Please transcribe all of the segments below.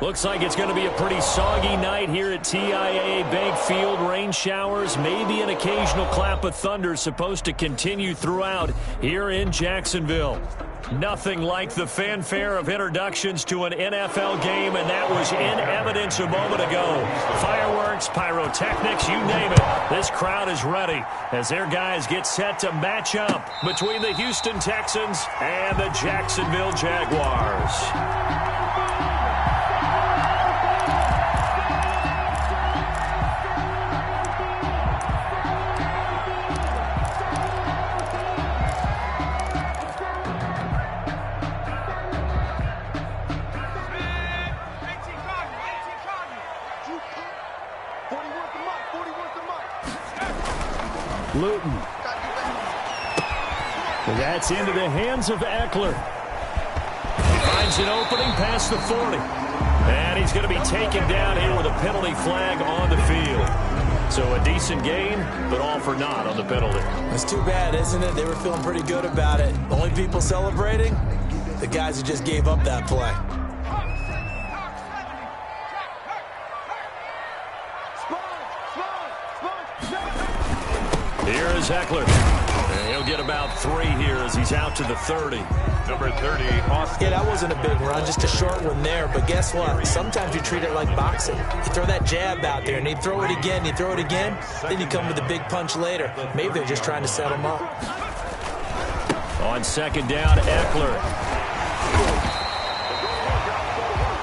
Looks like it's going to be a pretty soggy night here at TIAA Bank Field. Rain showers, maybe an occasional clap of thunder supposed to continue throughout here in Jacksonville. Nothing like the fanfare of introductions to an NFL game, and that was in evidence a moment ago. Fireworks, pyrotechnics, you name it. This crowd is ready as their guys get set to match up between the Houston Texans and the Jacksonville Jaguars. Luton. That's into the hands of Eckler. He finds an opening past the 40. And he's going to be taken down here with a penalty flag on the field. So a decent gain, but all for naught on the penalty. It's too bad, isn't it? They were feeling pretty good about it. The only people celebrating, the guys who just gave up that play. Here is Eckler. And he'll get about 3 here as he's out to the 30. Number 30, Austin. Yeah, that wasn't a big run, just a short one there. But guess what? Sometimes you treat it like boxing. You throw that jab out there, and you throw it again, you throw it again, then you come with a big punch later. Maybe they're just trying to set him up. On second down, Eckler.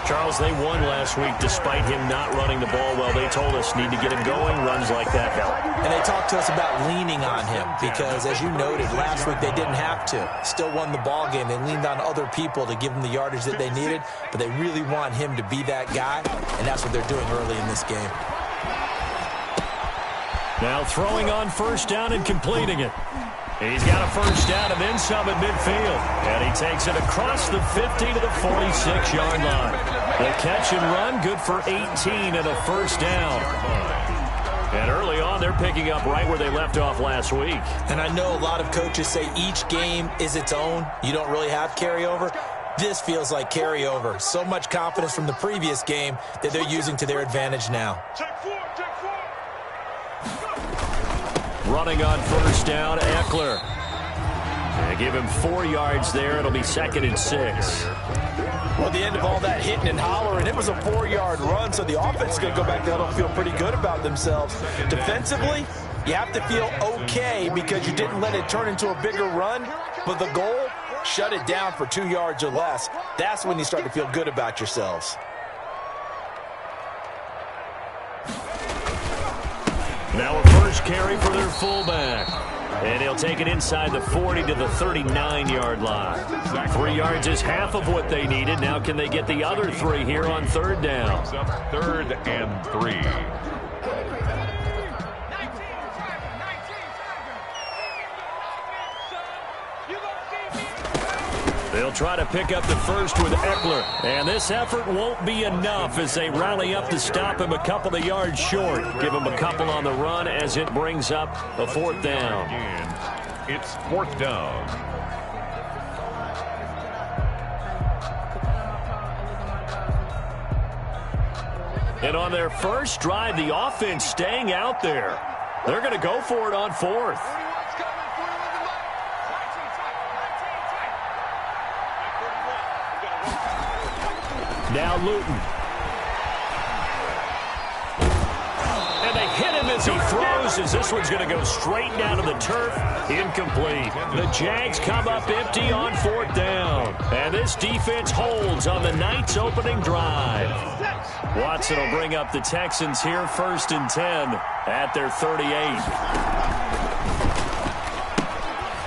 Charles, they won last week despite him not running the ball well. They told us need to get him going. Runs like that help. And they talked to us about leaning on him because, as you noted, last week they didn't have to. Still won the ball game. They leaned on other people to give them the yardage that they needed, but they really want him to be that guy, and that's what they're doing early in this game. Now throwing on first down and completing it. He's got a first down and then some at midfield. And he takes it across the 50 to the 46-yard line. The catch and run, good for 18 and a first down. And early on, they're picking up right where they left off last week. And I know a lot of coaches say each game is its own. You don't really have carryover. This feels like carryover. So much confidence from the previous game that they're using to their advantage now. Running on first down, Eckler. They give him 4 yards there. It'll be 2nd and 6. Well, the end of all that hitting and hollering, it was a 4-yard run, so the offense is going to go back there and feel pretty good about themselves. Defensively, you have to feel okay because you didn't let it turn into a bigger run, but the goal, shut it down for 2 yards or less. That's when you start to feel good about yourselves. Now a first carry for their fullback. And he'll take it inside the 40 to the 39-yard line. 3 yards is half of what they needed. Now can they get the other 3 here on third down? 3rd and 3. They'll try to pick up the first with Eckler. And this effort won't be enough as they rally up to stop him a couple of yards short. Give him a couple on the run as it brings up a 4th down. It's 4th down. And on their first drive, the offense staying out there. They're going to go for it on 4th. Now Luton. And they hit him as he throws, as this one's going to go straight down to the turf. Incomplete. The Jags come up empty on 4th down. And this defense holds on the Knights' opening drive. Watson will bring up the Texans here 1st and 10 at their 38.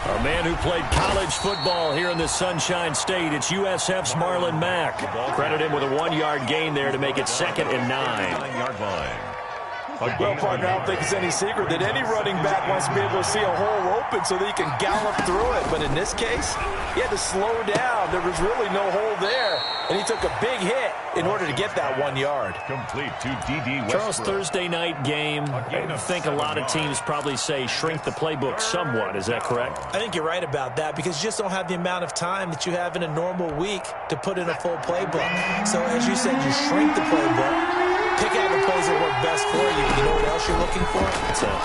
A man who played college football here in the Sunshine State. It's USF's Marlon Mack. Credit him with a 1-yard gain there to make it 2nd and 9. 9-yard line. Well, partner, I don't think it's any secret that any running back wants to be able to see a hole open so that he can gallop through it. But in this case, he had to slow down. There was really no hole there, and he took a big hit in order to get that 1 yard. Complete to D.D. Westbrook. Charles, Thursday night game, I think a lot of teams probably say shrink the playbook somewhat. Is that correct? I think you're right about that because you just don't have the amount of time that you have in a normal week to put in a full playbook. So as you said, you shrink the playbook. Pick out the plays that work best for you. You know what else you're looking for?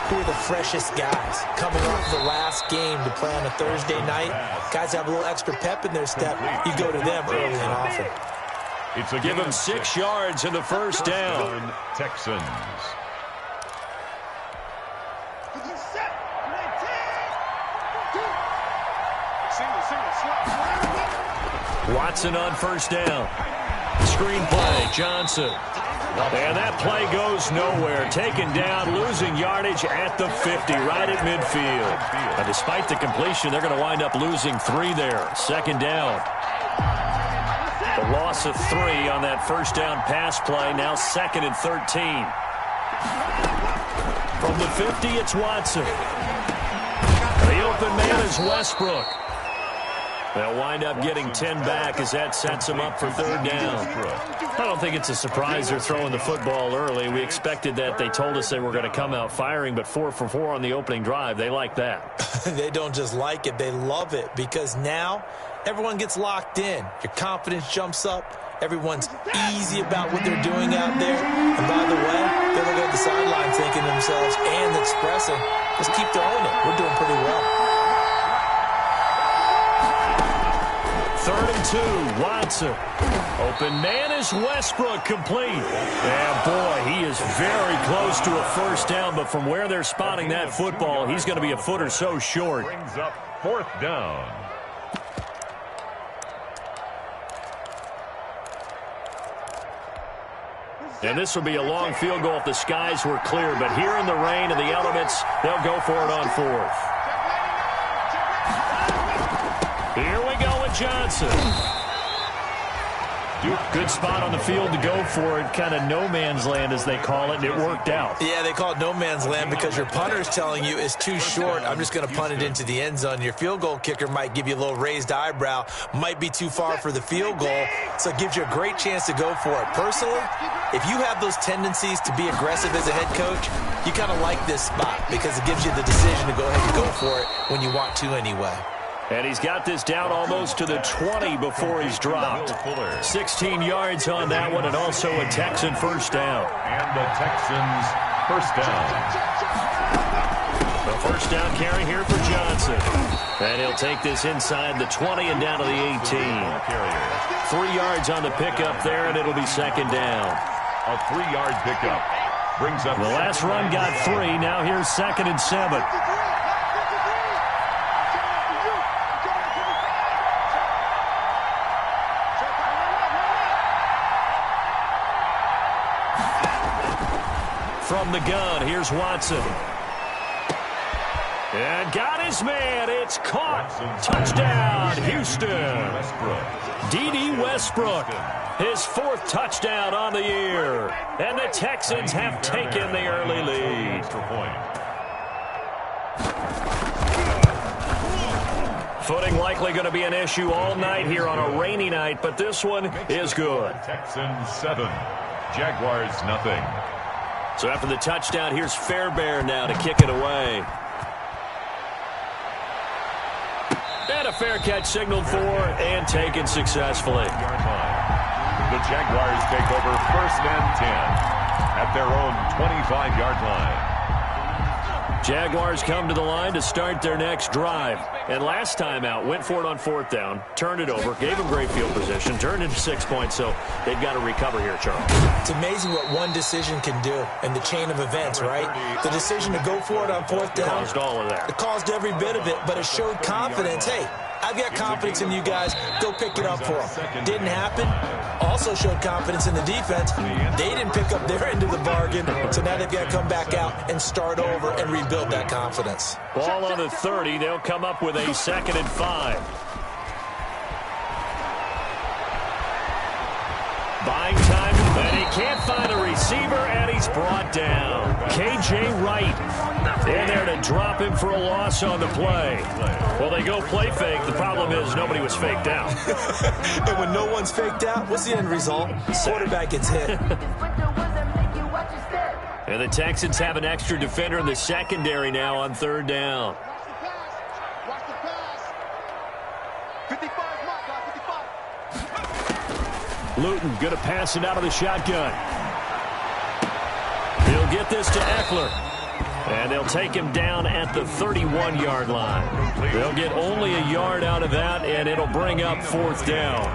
Who are the freshest guys coming off the last game to play on a Thursday night? Guys have a little extra pep in their step. You go to them early and often. Give him 6 yards in the first down. Texans. Watson on first down. Screen play, Johnson. And that play goes nowhere. Taken down, losing yardage at the 50, right at midfield. But despite the completion, they're going to wind up losing 3 there. Second down. The loss of 3 on that first down pass play. Now 2nd and 13. From the 50, it's Watson. The open man is Westbrook. They'll wind up getting 10 back as that sets them up for third down. I don't think it's a surprise they're throwing the football early. We expected that. They told us they were going to come out firing, but 4 for 4 on the opening drive. They like that. They don't just like it. They love it because now everyone gets locked in. Your confidence jumps up. Everyone's easy about what they're doing out there. And by the way, they're looking at the sideline thinking to themselves and expressing, let's keep throwing it. We're doing pretty well. 3rd and 2, Watson. Open man is Westbrook, complete. And boy, he is very close to a first down, but from where they're spotting that football, he's going to be a foot or so short. Brings up 4th down. And this will be a long field goal if the skies were clear, but here in the rain and the elements, they'll go for it on 4th. Here we go with Johnson. Good spot on the field to go for it. Kind of no man's land, as they call it, and it worked out. Yeah, they call it no man's land because your punter's telling you it's too short. I'm just going to punt it into the end zone. Your field goal kicker might give you a little raised eyebrow, might be too far for the field goal, so it gives you a great chance to go for it. Personally, if you have those tendencies to be aggressive as a head coach, you kind of like this spot because it gives you the decision to go ahead and go for it when you want to anyway. And he's got this down almost to the 20 before he's dropped. 16 yards on that one, and also a Texan first down. And the Texans first down. The first down carry here for Johnson. And he'll take this inside the 20 and down to the 18. 3 yards on the pickup there, and it'll be second down. A 3-yard pickup brings up. The last run got 3. Now here's 2nd and 7. From the gun, here's Watson. And got his man. It's caught. Touchdown, Houston. D.D. Westbrook, his 4th touchdown on the year. And the Texans have taken the early lead. Footing likely going to be an issue all night here on a rainy night, but this one is good. Texans 7, Jaguars nothing. So after the touchdown, here's Fairbairn now to kick it away. And a fair catch signaled for and taken successfully. The Jaguars take over 1st and 10 at their own 25-yard line. Jaguars come to the line to start their next drive. And last time out, went for it on 4th down, turned it over, gave them great field position, turned into 6 points, so they've got to recover here, Charles. It's amazing what one decision can do in the chain of events, right? The decision to go for it on 4th down. Caused all of that. It caused every bit of it, but it showed confidence. Hey, I've got confidence in you guys. Go pick it up for them. Didn't happen. Also showed confidence in the defense. They didn't pick up their end of the bargain, so now they've got to come back out and start over and rebuild that confidence. Ball on the 30. They'll come up with a 2nd and 5. Buying time, and he can't find a receiver, and he's brought down. K.J. Wright in there to drop him for a loss on the play. Well, they go play fake. The problem is nobody was faked out. And when no one's faked out, what's the end result? Quarterback gets hit. And the Texans have an extra defender in the secondary now on third down. Watch the pass. 55, mark, 55. Luton going to pass it out of the shotgun. He'll get this to Eckler. And they'll take him down at the 31-yard line. They'll get only a yard out of that, and it'll bring up fourth down.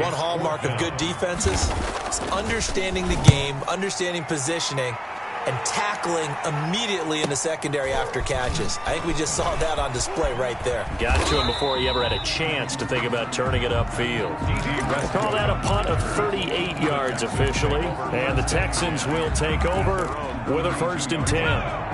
One hallmark of good defenses is understanding the game, understanding positioning, and tackling immediately in the secondary after catches. I think we just saw that on display right there. Got to him before he ever had a chance to think about turning it upfield. Call that a punt of 38 yards officially. And the Texans will take over with a 1st and 10.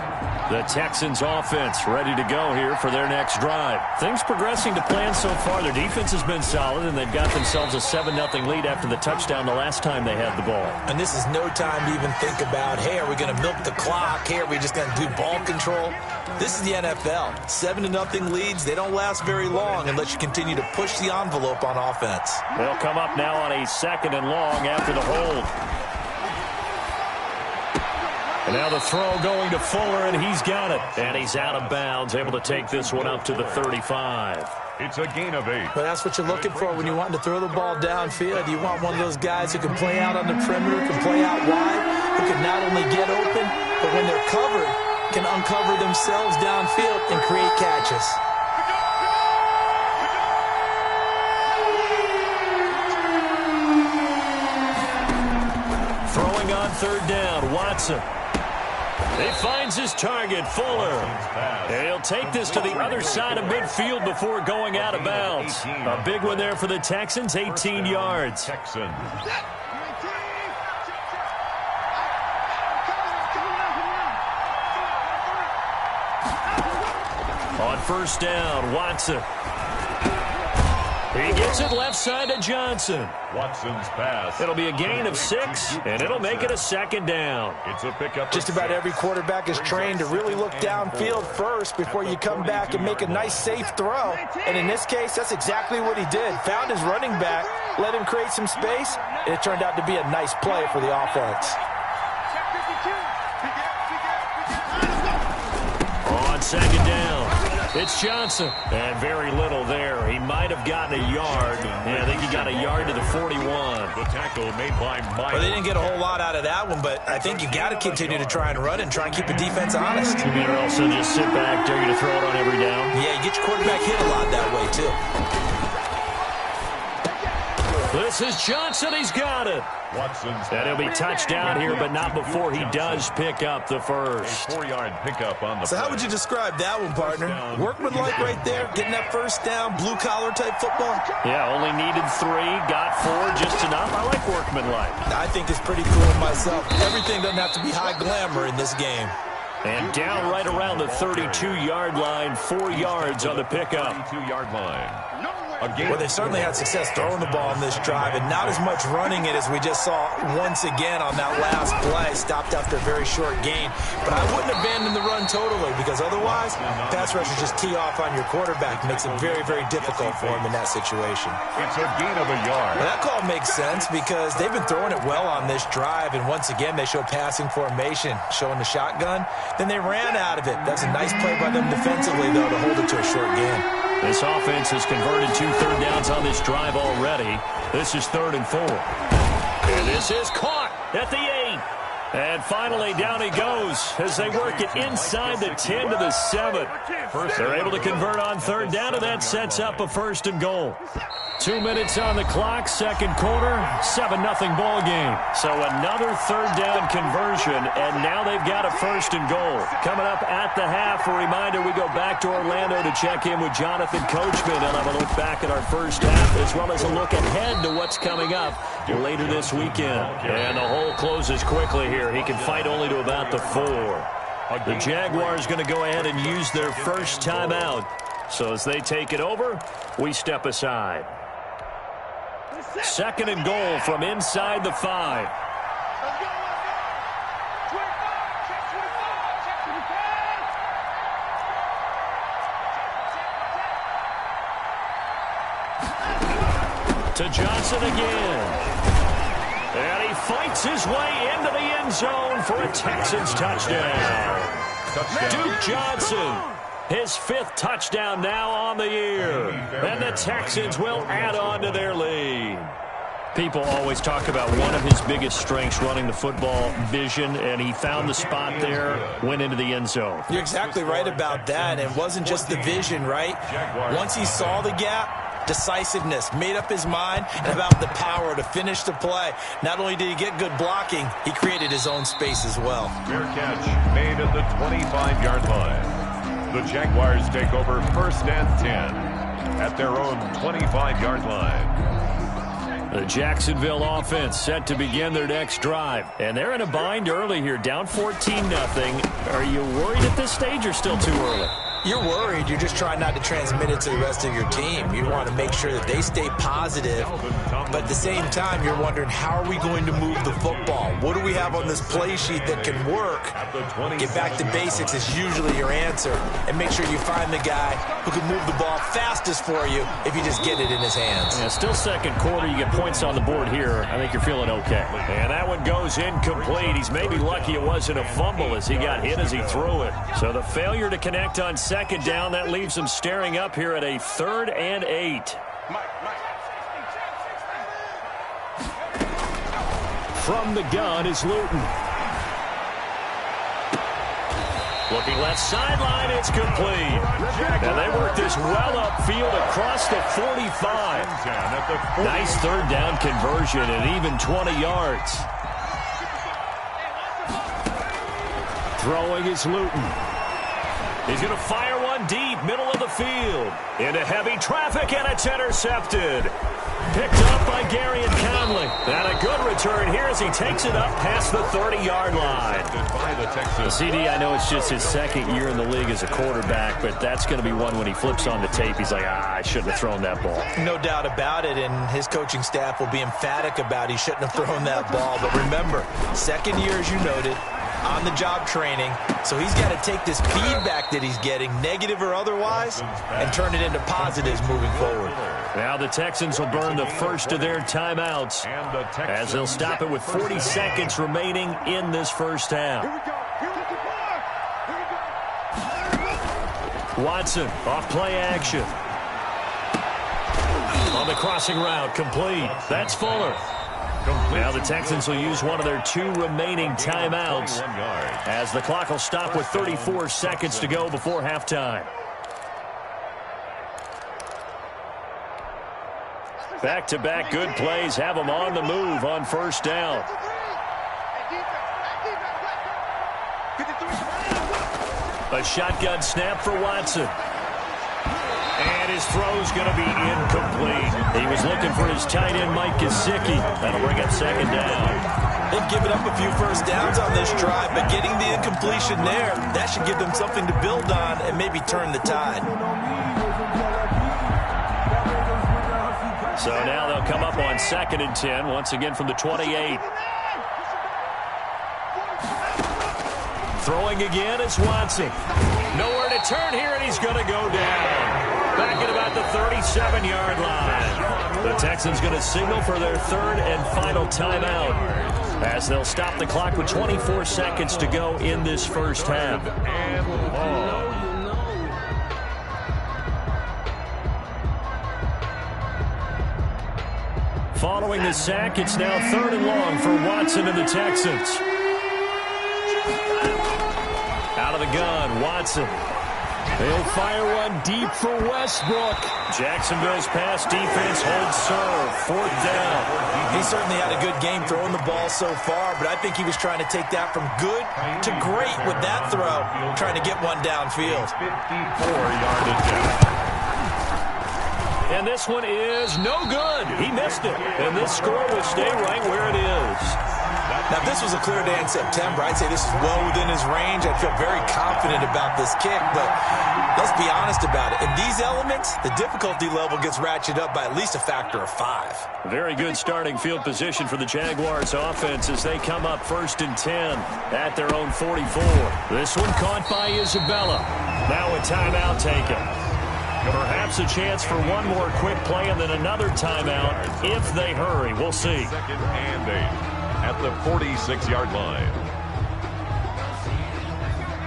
The Texans offense ready to go here for their next drive. Things progressing to plan so far. Their defense has been solid, and they've got themselves a 7-0 lead after the touchdown the last time they had the ball. And this is no time to even think about, hey, are we going to milk the clock? Hey, are we just going to do ball control? This is the NFL. 7-0 leads, they don't last very long unless you continue to push the envelope on offense. They'll come up now on a 2nd and long after the hold. And now the throw going to Fuller, and he's got it. And he's out of bounds, able to take this one up to the 35. It's a gain of 8. But that's what you're looking for when you want to throw the ball downfield. You want one of those guys who can play out on the perimeter, can play out wide, who can not only get open, but when they're covered, can uncover themselves downfield and create catches. Throwing on 3rd down, Watson. He finds his target, Fuller. And he'll take this to the other side of midfield before going out of bounds. A big one there for the Texans, 18 yards. Texans. On 1st down, Watson. He gets it left side to Johnson. Watson's pass. It'll be a gain of 6, and it'll make it a 2nd down. It's a pickup. Just about every quarterback is trained to really look downfield first before you come back and make a nice, safe throw. And in this case, that's exactly what he did. Found his running back, let him create some space, and it turned out to be a nice play for the offense. On 2nd down, it's Johnson. And very little there. He might have gotten a yard. Yeah, I think he got a yard to the 41. The tackle made by Myers. Well, they didn't get a whole lot out of that one, but I think you got to continue to try and run and try and keep the defense honest. You mean, or also just sit back, dare you to throw it on every down? Yeah, you get your quarterback hit a lot that way, too. This is Johnson. He's got it. Watson's. And he'll be touched down here, but not before he does pick up the first. A 4-yard pickup on the So how would you describe that one, partner? Workmanlike right there, getting that first down, blue-collar type football? Yeah, only needed 3, got 4, just enough. I like workmanlike. I think it's pretty cool myself. Everything doesn't have to be high glamour in this game. And down right around the 32-yard line, 4 yards on the pickup. 32-yard line. Well, they certainly had success throwing the ball in this drive, and not as much running it as we just saw once again on that last play. Stopped after a very short gain. But I wouldn't abandon the run totally, because otherwise, pass rushers just tee off on your quarterback. Makes it very, very difficult for him in that situation. It's a gain of a yard. Well, that call makes sense because they've been throwing it well on this drive, and once again, they show passing formation, showing the shotgun. Then they ran out of it. That's a nice play by them defensively, though, to hold it to a short gain. This offense has converted 2 third downs on this drive already. This is 3rd and 4. And this is caught at the 8. And finally, down he goes as they work it inside the 10 to the 7. They're able to convert on 3rd down, and that sets up a 1st and goal. 2 minutes on the clock, 2nd quarter, 7-0 ball game. So another 3rd down conversion, and now they've got a 1st and goal. Coming up at the half, a reminder, we go back to Orlando to check in with Jonathan Coachman. He'll have a look back at our first half, as well as a look ahead to what's coming up later this weekend. And the hole closes quickly here. He can fight only to about the 4. The Jaguars going to go ahead and use their first timeout. So as they take it over, we step aside. 2nd and goal from inside the 5. To Johnson again. And he fights his way into the end zone for a Texans touchdown. Duke Johnson, his 5th touchdown now on the year. And the Texans will add on to their lead. People always talk about one of his biggest strengths, running the football, vision, and he found the spot there, went into the end zone. You're exactly right about that. It wasn't just the vision, right? Once he saw the gap, decisiveness, made up his mind, and about the power to finish the play. Not only did he get good blocking, he created his own space as well. Fair catch made at the 25-yard line. The Jaguars take over 1st and 10 at their own 25-yard line. The Jacksonville offense set to begin their next drive. And they're in a bind early here, down 14-0. Are you worried at this stage or still too early? You're worried. You're just trying not to transmit it to the rest of your team. You want to make sure that they stay positive. But at the same time, you're wondering, how are we going to move the football? What do we have on this play sheet that can work? Get back to basics is usually your answer. And make sure you find the guy who can move the ball fastest for you if you just get it in his hands. Yeah, still second quarter. You get points on the board here. I think you're feeling okay. And that one goes incomplete. He's maybe lucky it wasn't a fumble as he got hit as he threw it. So the failure to connect on second down, that leaves them staring up here at a 3rd and 8. From the gun is Luton. Looking left sideline, it's complete. And they work this well upfield across the 45. Nice 3rd down conversion and even 20 yards. Throwing is Luton. He's going to fire one deep, middle of the field. Into heavy traffic, and it's intercepted. Picked up by Gary and Conley. And a good return here as he takes it up past the 30-yard line. The CD, I know it's just his 2nd year in the league as a quarterback, but that's going to be one when he flips on the tape. He's like, I shouldn't have thrown that ball. No doubt about it, and his coaching staff will be emphatic about he shouldn't have thrown that ball. But remember, 2nd year, as you noted, on-the-job training, so he's got to take this feedback that he's getting, negative or otherwise, and turn it into positives moving forward. Now the Texans will burn the first of their timeouts as they'll stop it with 40 seconds remaining in this first half. Watson off play action. On the crossing route, complete. That's Fuller. Now the Texans will use one of their 2 remaining timeouts as the clock will stop with 34 seconds to go before halftime. Back-to-back good plays have them on the move on 1st down. A shotgun snap for Watson. And his throw's going to be incomplete. He was looking for his tight end, Mike Gesicki. That'll bring up 2nd down. They've given up a few first downs on this drive, but getting the incompletion there, that should give them something to build on and maybe turn the tide. So now they'll come up on 2nd and 10, once again from the 28. Throwing again is Watson. Nowhere to turn here, and he's going to go down. Back at about the 37-yard line. The Texans going to signal for their 3rd and final timeout as they'll stop the clock with 24 seconds to go in this first half. Following the sack, it's now 3rd and long for Watson and the Texans. Out of the gun, Watson. They'll fire one deep for Westbrook. Jacksonville's pass defense holds serve. 4th down. He certainly had a good game throwing the ball so far, but I think he was trying to take that from good to great with that throw, trying to get one downfield. 54-yard attempt. And this one is no good. He missed it. And this score will stay right where it is. Now, if this was a clear day in September, I'd say this is well within his range. I'd feel very confident about this kick, but let's be honest about it. In these elements, the difficulty level gets ratcheted up by at least a factor of 5. Very good starting field position for the Jaguars offense as they come up 1st and 10 at their own 44. This one caught by Isabella. Now a timeout taken. Perhaps perhaps a chance for one more quick play and then another timeout if they hurry. We'll see. 2nd and 8 at the 46-yard line.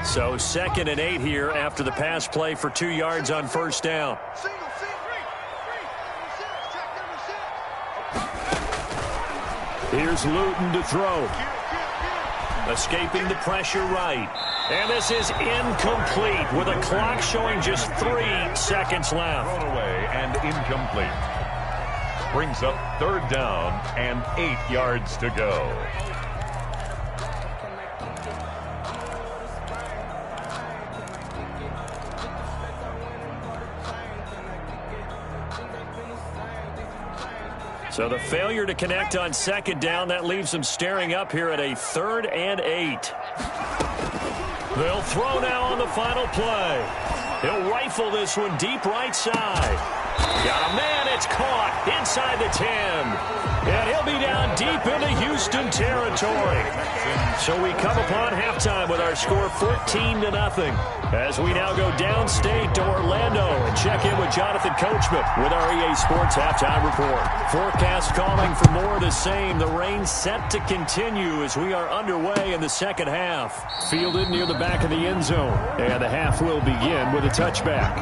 So 2nd and 8 here after the pass play for 2 yards on first down. Here's Luton to throw. Escaping the pressure right. And this is incomplete with a clock showing just 3 seconds left. Thrown away and incomplete. Brings up 3rd down and 8 yards to go. So the failure to connect on 2nd down, that leaves them staring up here at a 3rd and 8. They'll throw now on the final play. He'll rifle this one deep right side. Got a man, it's caught inside the 10. And he'll be down deep into Houston territory. So we come upon halftime with our score 14-0. As we now go downstate to Orlando and check in with Jonathan Coachman with our EA Sports Halftime Report. Forecast calling for more of the same. The rain set to continue as we are underway in the second half. Fielded near the back of the end zone. And the half will begin with a touchback.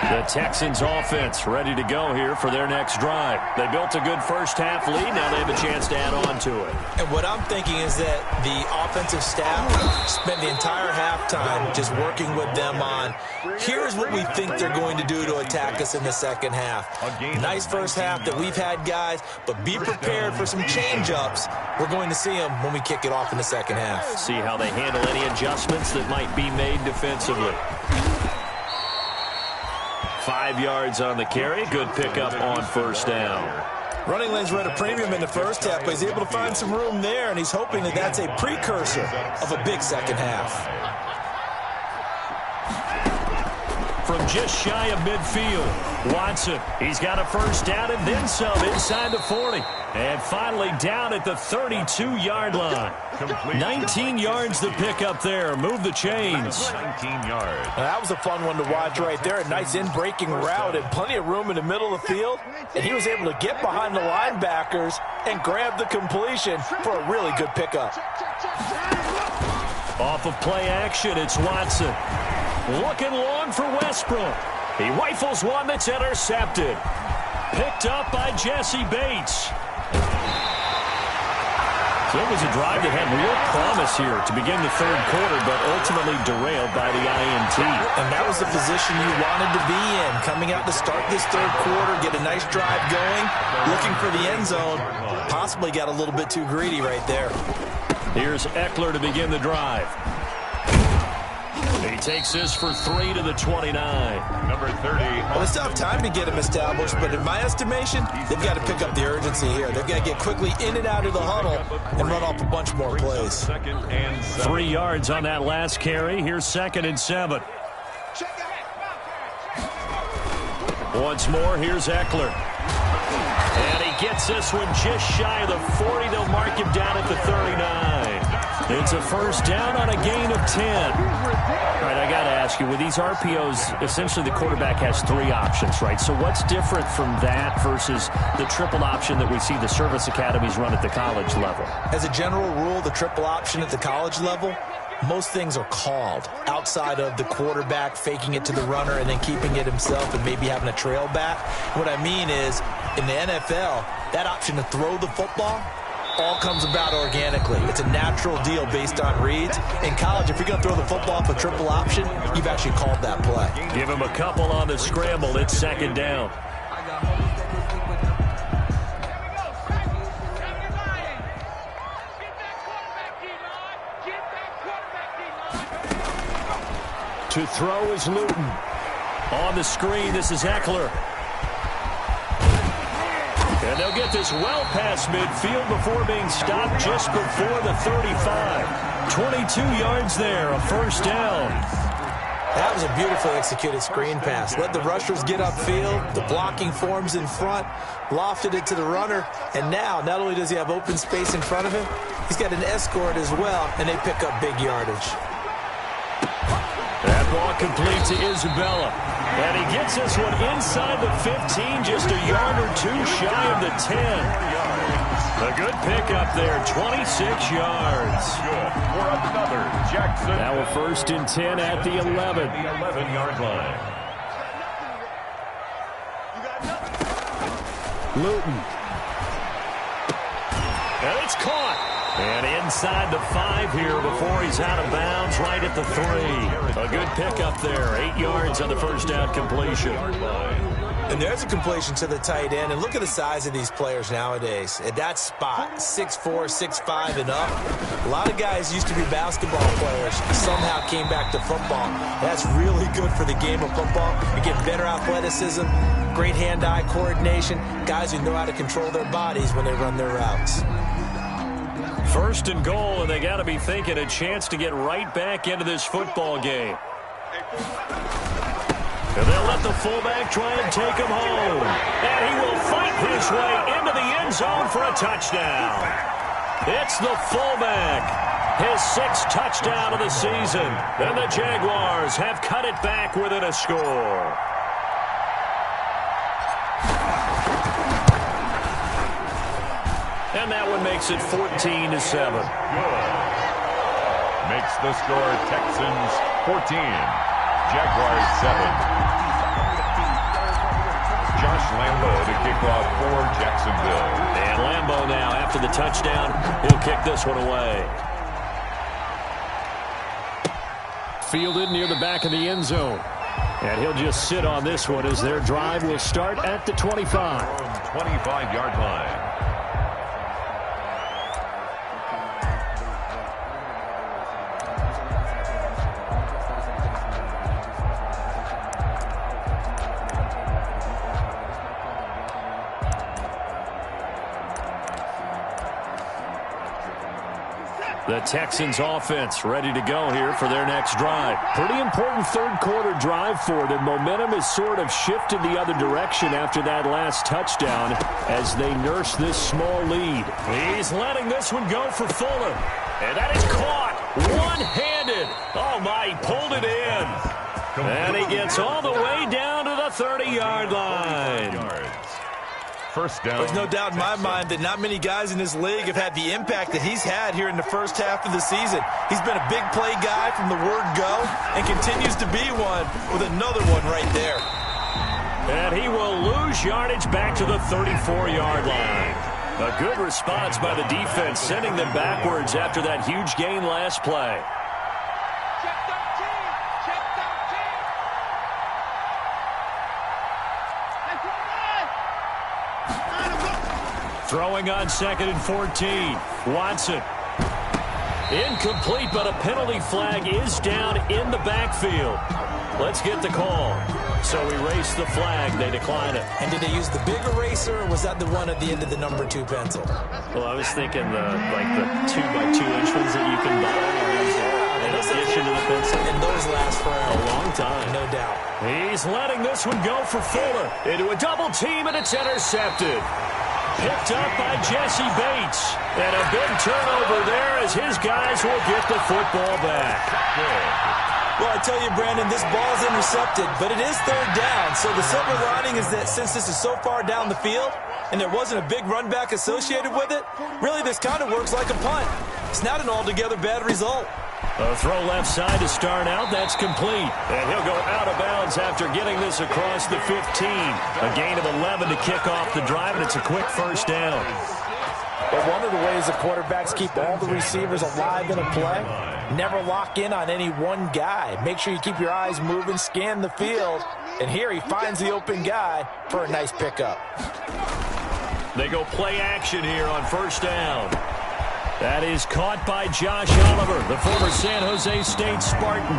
The Texans offense ready to go here for their next drive. They built a good first half lead. Now they have a chance to add on to it. And what I'm thinking is that the offensive staff spent the entire halftime just working with them on, here's what we think they're going to do to attack us in the second half. Nice first half that we've had, guys, but be prepared for some change-ups. We're going to see them when we kick it off in the second half. See how they handle any adjustments that might be made defensively. 5 yards on the carry. Good pickup on first down. Running lanes were at a premium in the first half, but he's able to find some room there, and he's hoping that that's a precursor of a big second half. From just shy of midfield, Watson. He's got a first down and then some inside the 40. And finally down at the 32-yard line. 19 yards to pick up there. Move the chains. 19 yards. Now, that was a fun one to watch right there. A nice in-breaking route and plenty of room in the middle of the field. And he was able to get behind the linebackers and grab the completion for a really good pickup. Off of play action, it's Watson. Looking long for Westbrook. He rifles one that's intercepted. Picked up by Jesse Bates. So it was a drive that had real promise here to begin the third quarter, but ultimately derailed by the INT. And that was the position you wanted to be in. Coming out to start this third quarter, get a nice drive going, looking for the end zone. Possibly got a little bit too greedy right there. Here's Eckler to begin the drive. He takes this for 3 to the 29. Number 30. Well, they still have time to get him established, but in my estimation, they've got to pick up the urgency here. They've got to get quickly in and out of the huddle and run off a bunch more plays. 2nd and 7. 3 yards on that last carry. Here's 2nd and 7. Once more, here's Eckler. And he gets this one just shy of the 40. They'll mark him down at the 39. It's a first down on a gain of 10. All right, I got to ask you, with these RPOs, essentially the quarterback has 3 options, right? So what's different from that versus the triple option that we see the service academies run at the college level? As a general rule, the triple option at the college level, most things are called outside of the quarterback faking it to the runner and then keeping it himself and maybe having a trail back. What I mean is, in the NFL, that option to throw the football all comes about organically. It's a natural deal based on reads. In college, if you're going to throw the football for triple option, you've actually called that play. Give him a couple on the scramble. It's 2nd down. To throw is Luton. On the screen, this is Eckler. And they'll get this well past midfield before being stopped just before the 35. 22 yards there, a first down. That was a beautifully executed screen pass. Let the rushers get upfield, the blocking forms in front, lofted it to the runner, and now not only does he have open space in front of him, he's got an escort as well, and they pick up big yardage. That ball complete to Isabella. And he gets this one inside the 15, just a yard or two shy of the 10. A good pickup there, 26 yards. Good for another Jackson. Now a 1st and 10 at the 11. The 11-yard line. Luton. And it's caught. And inside the 5 here before he's out of bounds, right at the 3. A good pickup there, 8 yards on the first down completion. And there's a completion to the tight end. And look at the size of these players nowadays. At that spot, 6'4", 6'5", and up. A lot of guys used to be basketball players, somehow came back to football. That's really good for the game of football. You get better athleticism, great hand-eye coordination, guys who know how to control their bodies when they run their routes. 1st and goal, and they got to be thinking a chance to get right back into this football game. And they'll let the fullback try and take him home. And he will fight his way into the end zone for a touchdown. It's the fullback. His 6th touchdown of the season. And the Jaguars have cut it back within a score. And that one makes it 14-7. Good. Makes the score Texans 14, Jaguars 7. Josh Lambo to kick off for Jacksonville. And Lambo now, after the touchdown, he'll kick this one away. Fielded near the back of the end zone. And he'll just sit on this one as their drive will start at the 25. 25-yard line. The Texans offense ready to go here for their next drive. Pretty important third-quarter drive for them. Momentum has sort of shifted the other direction after that last touchdown as they nurse this small lead. He's letting this one go for Fuller. And that is caught one-handed. Oh, my, he pulled it in. And he gets all the way down to the 30-yard line. First down. There's no doubt in my mind that not many guys in this league have had the impact that he's had here in the first half of the season. He's been a big play guy from the word go and continues to be one with another one right there. And he will lose yardage back to the 34-yard line. A good response by the defense, sending them backwards after that huge gain last play. Throwing on 2nd and 14. Watson. Incomplete, but a penalty flag is down in the backfield. Let's get the call. So erase the flag. They decline it. And did they use the big eraser, or was that the one at the end of the number 2 pencil? Well, I was thinking the 2x2-inch ones that you can buy in addition to the pencil. And those last for a long time. No doubt. He's letting this one go for Fuller. Into a double team, and it's intercepted. Picked up by Jesse Bates. And a big turnover there as his guys will get the football back. Well, I tell you, Brandon, this ball's intercepted, but it is 3rd down. So the silver lining is that since this is so far down the field and there wasn't a big run back associated with it, really this kind of works like a punt. It's not an altogether bad result. A throw left side to start out. That's complete. And he'll go out of bounds after getting this across the 15. A gain of 11 to kick off the drive, and it's a quick first down. But one of the ways the quarterbacks keep all the receivers alive in a play, never lock in on any one guy. Make sure you keep your eyes moving, scan the field. And here he finds the open guy for a nice pickup. They go play action here on first down. That is caught by Josh Oliver, the former San Jose State Spartan.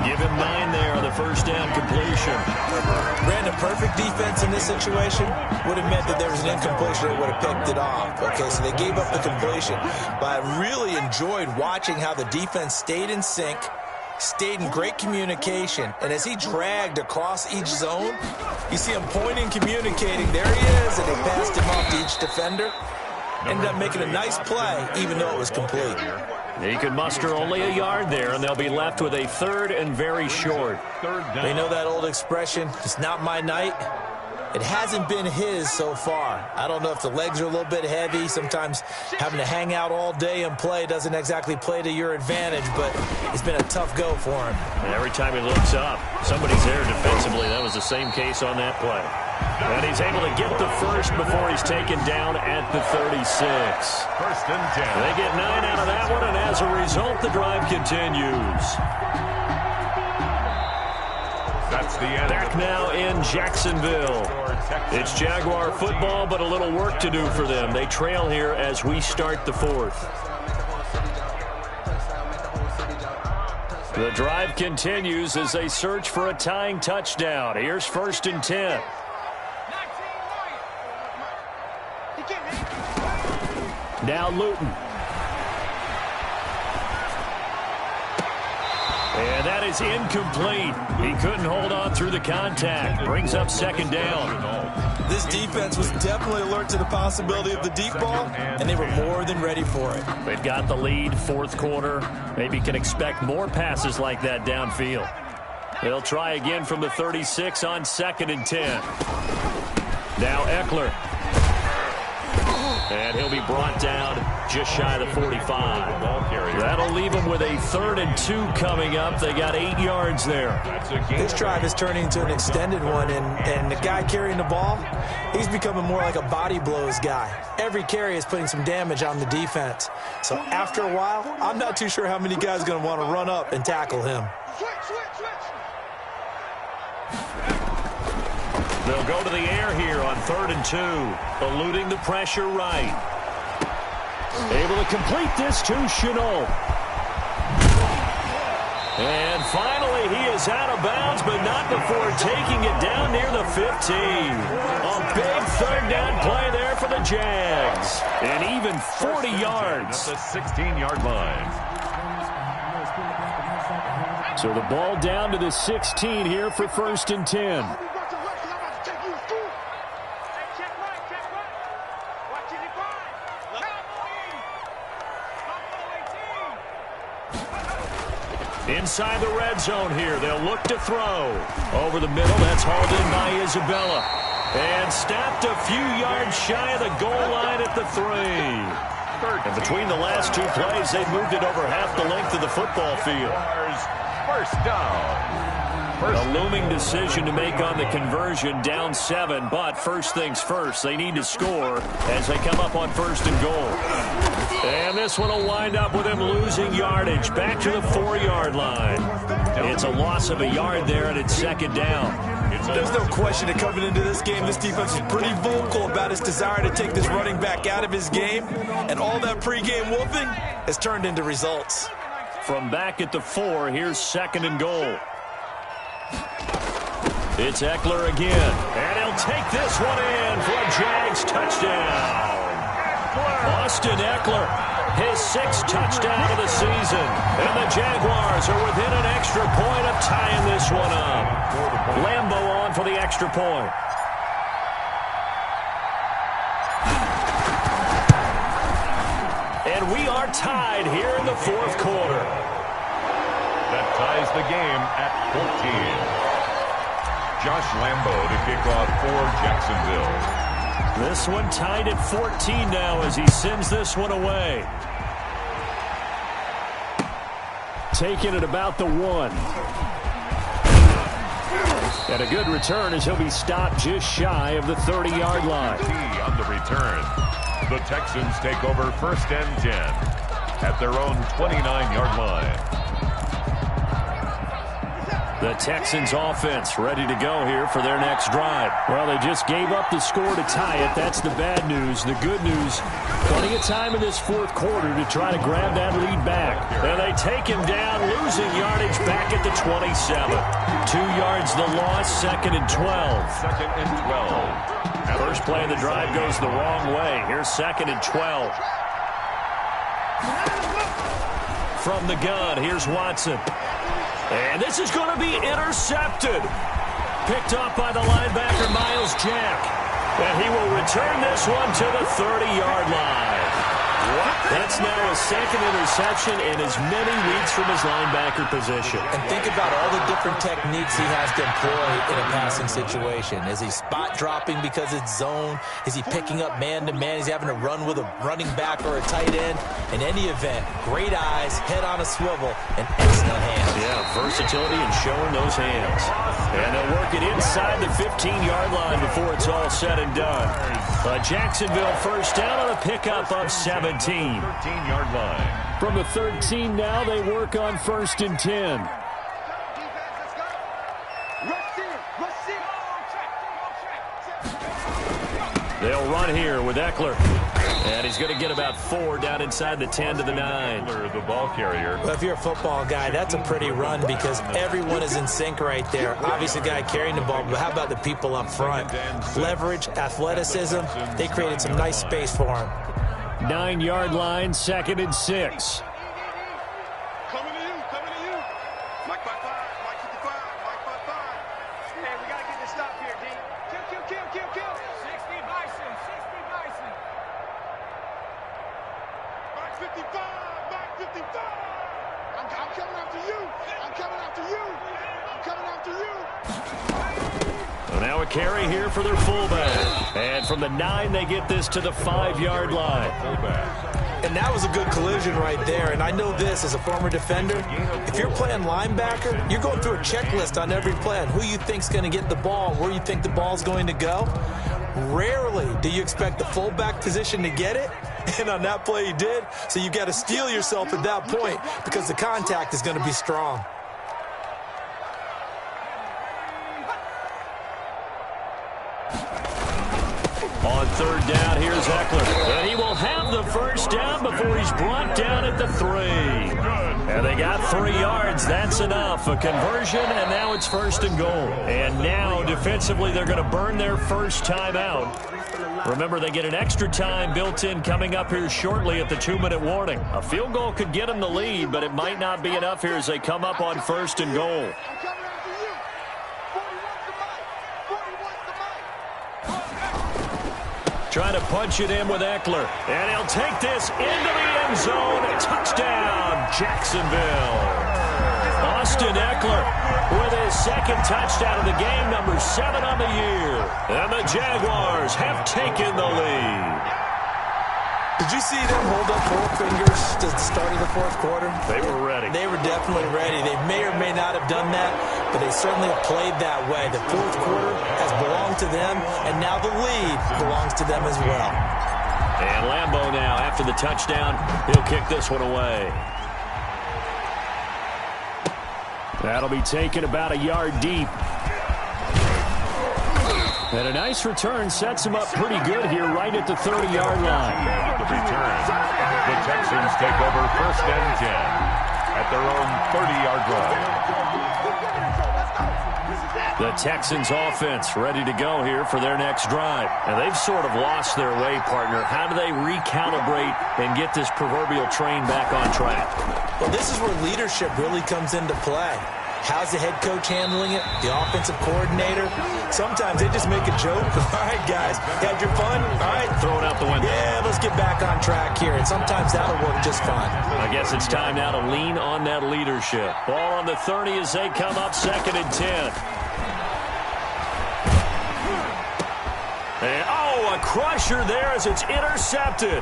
Give him 9 there on the first down completion. Brandon, perfect defense in this situation would have meant that there was an incompletion that would have picked it off. Okay, so they gave up the completion. But I really enjoyed watching how the defense stayed in sync, stayed in great communication, and as he dragged across each zone, you see him pointing, communicating. There he is, and he passed him off to each defender. Ended up making a nice play, even though it was complete. He could muster only a yard there, and they'll be left with a third and very short. They know that old expression, it's not my night. It hasn't been his so far. I don't know if the legs are a little bit heavy. Sometimes having to hang out all day and play doesn't exactly play to your advantage, but it's been a tough go for him. And every time he looks up, somebody's there defensively. That was the same case on that play. And he's able to get the first before he's taken down at the 36. First and 10. They get 9 out of that one, and as a result, the drive continues. That's the end. Back now in Jacksonville. It's Jaguar football, but a little work to do for them. They trail here as we start the fourth. The drive continues as they search for a tying touchdown. Here's first and 10. Now Luton. And that is incomplete. He couldn't hold on through the contact. Brings up second down. This defense was definitely alert to the possibility of the deep ball, and they were more than ready for it. They've got the lead, fourth quarter. Maybe can expect more passes like that downfield. They'll try again from the 36 on second and 10. Now Eckler. And he'll be brought down just shy of the 45. That'll leave him with a 3rd and 2 coming up. They got 8 yards there. This drive is turning into an extended one, and the guy carrying the ball, he's becoming more like a body blows guy. Every carry is putting some damage on the defense. So after a while, I'm not too sure how many guys are going to want to run up and tackle him. They'll go to the air here on 3rd and 2, eluding the pressure right. Able to complete this to Chenault. And finally, he is out of bounds, but not before taking it down near the 15. A big 3rd down play there for the Jags. And even 40 yards. At the 16-yard line. So the ball down to the 16 here for first and 10. Inside the red zone here. They'll look to throw. Over the middle, that's hauled in by Isabella. And stopped a few yards shy of the goal line at the 3. And between the last 2 plays, they moved it over half the length of the football field. First down. A looming decision to make on the conversion, down 7. But first things first, they need to score as they come up on 1st and goal. And this one will wind up with him losing yardage back to the 4-yard line. It's a loss of a yard there, and it's 2nd down. There's no question that coming into this game, this defense is pretty vocal about its desire to take this running back out of his game. And all that pregame wolfing has turned into results. From back at the 4, here's 2nd and goal. It's Eckler again. And he'll take this one in for a Jags touchdown. Austin Eckler, his 6th touchdown of the season. And the Jaguars are within an extra point of tying this one up. Lambo on for the extra point. And we are tied here in the 4th quarter. That ties the game at 14. Josh Lambo to kick off for Jacksonville. This one tied at 14 now as he sends this one away. Taking it about the 1. And a good return as he'll be stopped just shy of the 30-yard line. On the return, the Texans take over 1st and 10 at their own 29-yard line. The Texans offense ready to go here for their next drive. Well, they just gave up the score to tie it. That's the bad news. The good news, plenty of time in this 4th quarter to try to grab that lead back. And they take him down, losing yardage back at the 27. 2 yards the loss, 2nd and 12. 2nd and 12. First play of the drive goes the wrong way. Here's 2nd and 12. From the gun, here's Watson. And this is going to be intercepted. Picked up by the linebacker, Miles Jack. And he will return this one to the 30-yard line. That's now a second interception in as many weeks from his linebacker position. And think about all the different techniques he has to employ in a passing situation. Is he spot dropping because it's zone? Is he picking up man-to-man? Is he having to run with a running back or a tight end? In any event, great eyes, head on a swivel, and excellent hands. Yeah, versatility and showing those hands. And they'll work it inside the 15-yard line before it's all said and done. Jacksonville first down on a pickup of 17. 13-yard line. From the 13 now, they work on 1st and 10. They'll run here with Eckler. And he's going to get about 4 down inside the 10 to the 9. The ball carrier. Well, if you're a football guy, that's a pretty run because everyone is in sync right there. Obviously, the guy carrying the ball, but how about the people up front? Leverage, athleticism, they created some nice space for him. 9-yard line, 2nd and 6. Coming to you. Mike 55, Mike 55, Mike 55. Hey, we got to get this stop here, D. Kill. 60 Bison. Mike 55, Mike 55. I'm coming after you. So now a carry here for their fullback. And from the 9, they get this to the 5-yard line. And that was a good collision right there. And I know this as a former defender. If you're playing linebacker, you're going through a checklist on every play on who you think's going to get the ball, where you think the ball's going to go. Rarely do you expect the fullback position to get it. And on that play, he did. So you got to steel yourself at that point because the contact is going to be strong. On 3rd down, here's Eckler. And he will have the first down before he's brought down at the 3. And they got 3 yards. That's enough. A conversion, and now it's 1st and goal. And now, defensively, they're going to burn their first time out. Remember, they get an extra time built in coming up here shortly at the 2-minute warning. A field goal could get them the lead, but it might not be enough here as they come up on 1st and goal. Trying to punch it in with Eckler. And he'll take this into the end zone. Touchdown, Jacksonville. Austin Eckler with his 2nd touchdown of the game, number 7 on the year. And the Jaguars have taken the lead. Did you see them hold up 4 fingers to the start of the 4th quarter? They were ready. They were definitely ready. They may or may not have done that, but they certainly have played that way. The 4th quarter has belonged to them, and now the lead belongs to them as well. And Lambeau now, after the touchdown, he'll kick this one away. That'll be taken about a yard deep. And a nice return sets him up pretty good here right at the 30-yard line. The return. The Texans take over 1st and 10 at their own 30-yard line. The Texans offense ready to go here for their next drive. And they've sort of lost their way, partner. How do they recalibrate and get this proverbial train back on track? Well, this is where leadership really comes into play. How's the head coach handling it? The offensive coordinator? Sometimes they just make a joke. All right, guys, had your fun? All right. Throw it out the window. Yeah, let's get back on track here. And sometimes that'll work just fine. I guess it's time now to lean on that leadership. Ball on the 30 as they come up 2nd and 10. And, a crusher there as it's intercepted.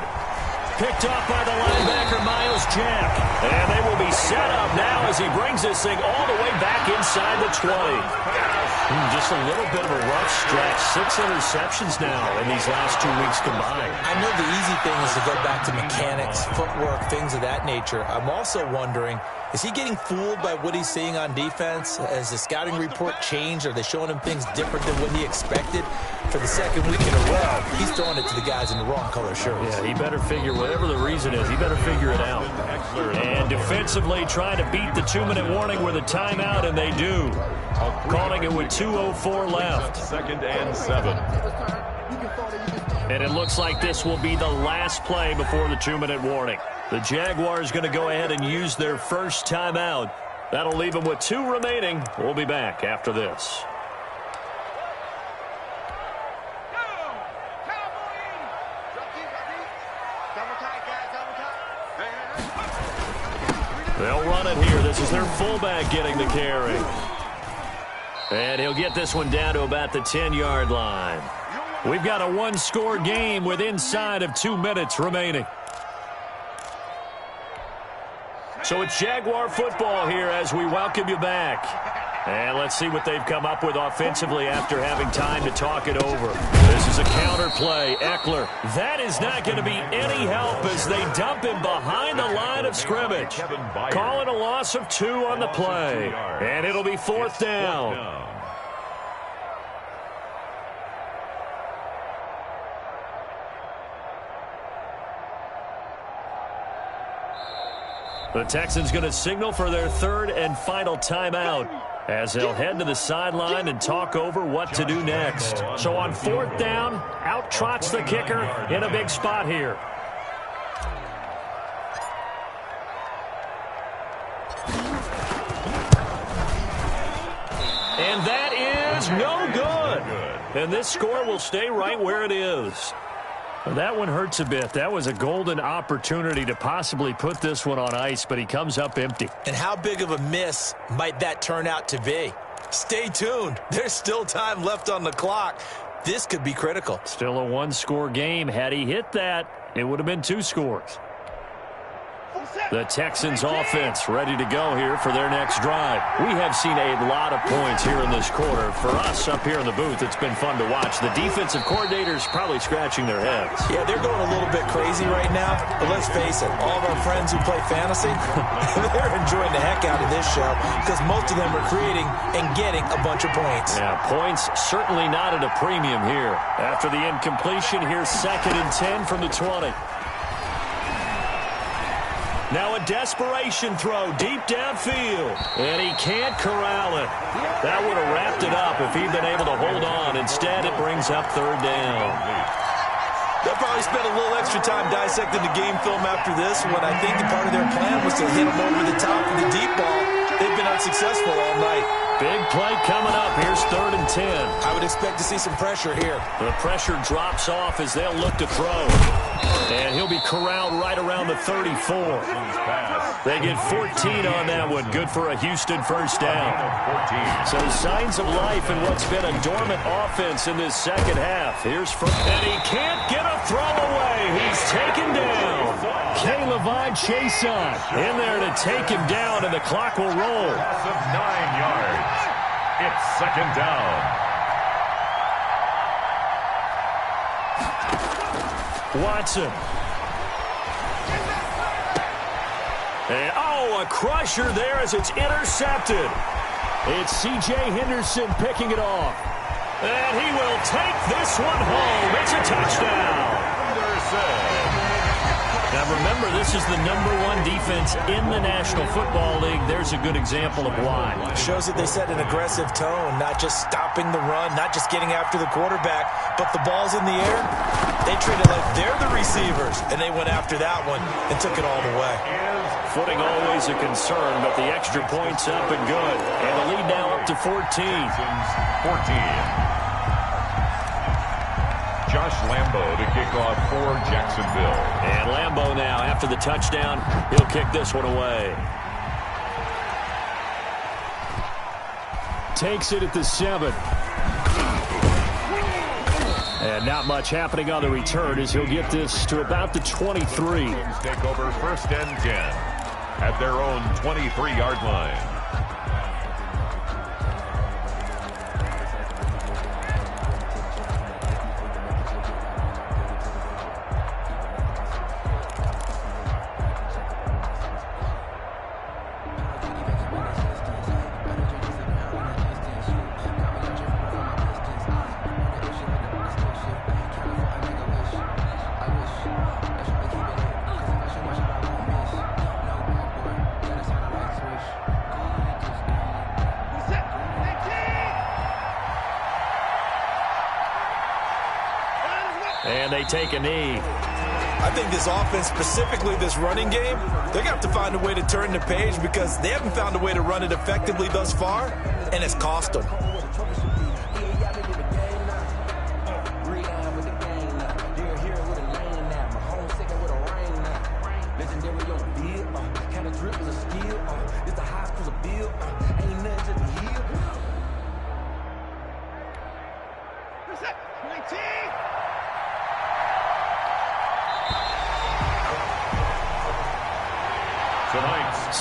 Picked off by the linebacker, Miles Jack. And they will be set up now as he brings this thing all the way back inside the 20. Just a little bit of a rough stretch. 6 interceptions now in these last 2 weeks combined. I know the easy thing is to go back to mechanics, footwork, things of that nature. I'm also wondering, is he getting fooled by what he's seeing on defense? Has the scouting report changed? Are they showing him things different than what he expected? For the 2nd week in a row, he's throwing it to the guys in the wrong color shirts. Yeah, he better figure, whatever the reason is, he better figure it out. And defensively trying to beat the 2-minute warning with a timeout, and they do. Calling it with 2:04 left. 2nd and 7. And it looks like this will be the last play before the 2-minute warning. The Jaguars going to go ahead and use their first timeout That'll leave him with 2 remaining. We'll be back after this. They'll run it here. This is their fullback getting the carry. And he'll get this one down to about the 10-yard line. We've got a 1-score game with inside of 2 minutes remaining. So it's Jaguar football here as we welcome you back. And let's see what they've come up with offensively after having time to talk it over. This is a counter play. Eckler. That is not going to be any help as they dump him behind the line of scrimmage. Call it a loss of 2 on the play. And it'll be 4th down. The Texans going to signal for their 3rd and final timeout as they'll head to the sideline and talk over what to do next. So on 4th down, out trots the kicker in a big spot here. And that is no good. And this score will stay right where it is. Well, that one hurts a bit. That was a golden opportunity to possibly put this one on ice, but he comes up empty. And how big of a miss might that turn out to be? Stay tuned. There's still time left on the clock. This could be critical. Still a 1-score game. Had he hit that, it would have been 2 scores. The Texans offense ready to go here for their next drive. We have seen a lot of points here in this quarter. For us up here in the booth, it's been fun to watch. The defensive coordinators probably scratching their heads. Yeah, they're going a little bit crazy right now. But let's face it, all of our friends who play fantasy, they're enjoying the heck out of this show because most of them are creating and getting a bunch of points. Yeah, points certainly not at a premium here. After the incompletion, here's 2nd and 10 from the 20. Now a desperation throw deep downfield. And he can't corral it. That would have wrapped it up if he'd been able to hold on. Instead, it brings up 3rd down. They'll probably spend a little extra time dissecting the game film after this when I think the part of their plan was to hit him over the top of the deep ball. They've been unsuccessful all night. Big play coming up. Here's 3rd and 10. I would expect to see some pressure here. The pressure drops off as they'll look to throw. And he'll be corralled right around the 34. They get 14 on that one. Good for a Houston 1st down. So signs of life in what's been a dormant offense in this 2nd half. Here's and he can't get a throw away. He's taken down. K-Levine Chason in there to take him down, and the clock will roll. Loss of 9 yards. It's 2nd down. Watson. And, a crusher there as it's intercepted. It's C.J. Henderson picking it off. And he will take this one home. It's a touchdown. Now remember, this is the #1 defense in the National Football League. There's a good example of why. Shows that they set an aggressive tone, not just stopping the run, not just getting after the quarterback, but the ball's in the air. They treat it like they're the receivers, and they went after that one and took it all the way. Footing always a concern, but the extra point's up and good. And the lead now up to 14. 14. Josh Lambo to kick off for Jacksonville. And Lambo now, after the touchdown, he'll kick this one away. Takes it at the 7. And not much happening on the return as he'll get this to about the 23. Take over 1st and 10 at their own 23-yard line. And they take a knee. I think this offense, specifically this running game, they're going to have to find a way to turn the page because they haven't found a way to run it effectively thus far, and it's cost them.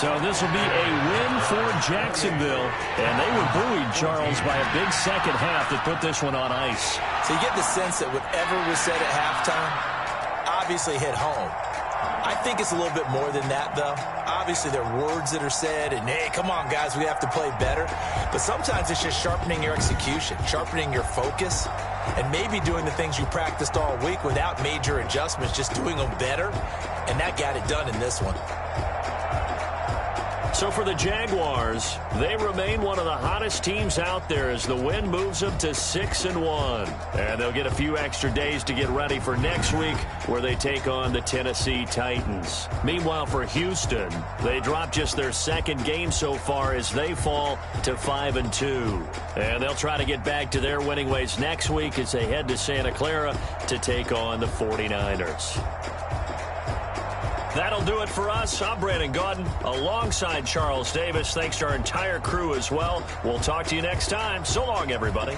So this will be a win for Jacksonville, and they were buoyed, Charles, by a big second half that put this one on ice. So you get the sense that whatever was said at halftime obviously hit home. I think it's a little bit more than that, though. Obviously, there are words that are said, and, hey, come on, guys, we have to play better. But sometimes it's just sharpening your execution, sharpening your focus, and maybe doing the things you practiced all week without major adjustments, just doing them better, and that got it done in this one. So for the Jaguars, they remain one of the hottest teams out there as the win moves them to 6-1. And they'll get a few extra days to get ready for next week where they take on the Tennessee Titans. Meanwhile, for Houston, they dropped just their second game so far as they fall to 5-2. And they'll try to get back to their winning ways next week as they head to Santa Clara to take on the 49ers. That'll do it for us. I'm Brandon Gaudin alongside Charles Davis. Thanks to our entire crew as well. We'll talk to you next time. So long, everybody.